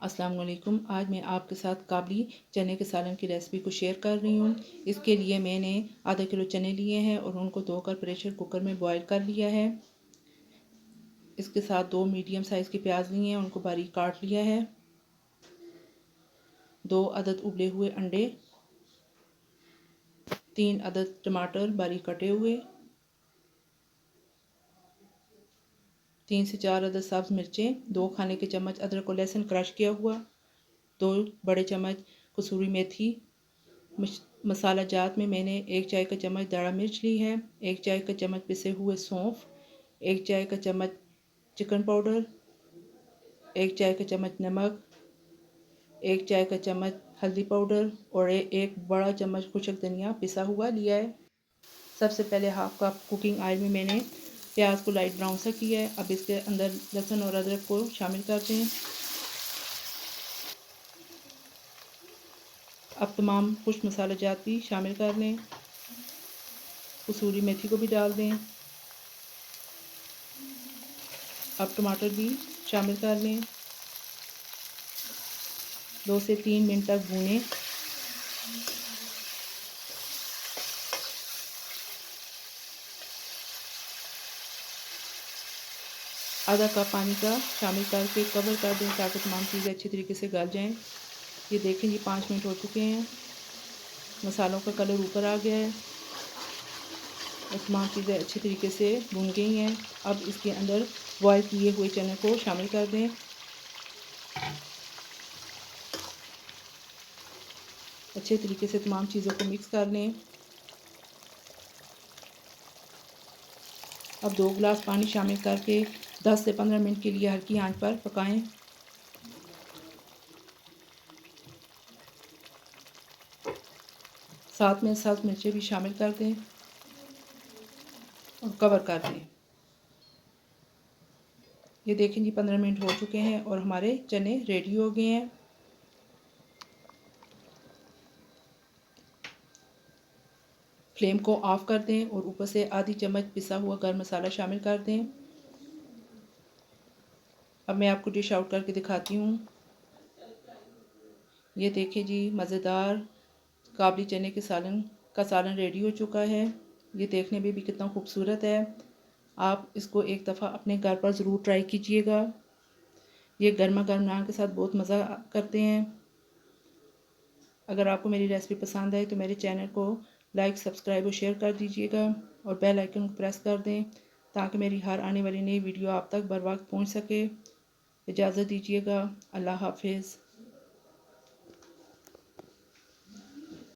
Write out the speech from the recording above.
अस्सलाम वालेकुम। आज मैं आपके साथ काबली चने के सालन की रेसिपी को शेयर कर रही हूँ। इसके लिए मैंने आधा किलो चने लिए हैं और उनको धोकर प्रेशर कुकर में बॉईल कर लिया है। इसके साथ 2 मीडियम साइज़ के प्याज लिए हैं, उनको बारीक काट लिया है। 2 अदद उबले हुए अंडे, 3 अदद टमाटर बारीक कटे हुए, 3 से 4 अदद सब्ज़ मिर्चें, 2 खाने के चम्मच अदरक और लहसुन क्रश किया हुआ, 2 बड़े चम्मच कसूरी मेथी। मसाला जात में मैंने 1 चाय का चम्मच दाढ़ा मिर्च ली है, 1 चाय का चम्मच पिसे हुए सौंफ, 1 चाय का चम्मच चिकन पाउडर, 1 चाय का चम्मच नमक, 1 चाय का चम्मच हल्दी पाउडर और 1 बड़ा चम्मच खुशक धनिया पिसा हुआ लिया है। सबसे पहले हाफ कप कुकिंग ऑयल में मैंने प्याज को लाइट ब्राउन सा किया है। अब इसके अंदर लहसुन और अदरक को शामिल करते हैं। अब तमाम खुश्क मसाला जात भी शामिल कर लें। कसूरी मेथी को भी डाल दें। अब टमाटर भी शामिल कर लें। 2 से 3 मिनट तक भूनें। आधा कप पानी का शामिल करके कवर कर दें ताकि तमाम चीज़ें अच्छी तरीके से गल जाएं। ये देखें जी 5 मिनट हो चुके हैं। मसालों का कलर ऊपर आ गया है और तमाम चीज़ें अच्छी तरीके से भुन गई हैं। अब इसके अंदर बॉयल किए हुए चने को शामिल कर दें। अच्छे तरीके से तमाम चीज़ों को मिक्स कर लें। अब 2 गिलास पानी शामिल करके 10 से 15 मिनट के लिए हल्की आंच पर पकाएं। साथ में सब्ज़ मिर्चें भी शामिल कर दें और कवर कर दें। ये देखें जी 15 मिनट हो चुके हैं और हमारे चने रेडी हो गए हैं। फ्लेम को ऑफ कर दें और ऊपर से आधी चम्मच पिसा हुआ गरम मसाला शामिल कर दें। अब मैं आपको डिश आउट करके दिखाती हूँ। ये देखें जी मज़ेदार काबली चने के सालन का सालन रेडी हो चुका है। ये देखने में भी कितना खूबसूरत है। आप इसको एक दफ़ा अपने घर पर ज़रूर ट्राई कीजिएगा। ये गर्मा गर्म नान के साथ बहुत मज़ा करते हैं। अगर आपको मेरी रेसिपी पसंद आए तो मेरे चैनल को लाइक, सब्सक्राइब और शेयर कर दीजिएगा और बेल आइकन को प्रेस कर दें ताकि मेरी हर आने वाली नई वीडियो आप तक बर वक्त पहुँच सके। इजाज़त दीजिएगा। अल्लाह हाफिज़।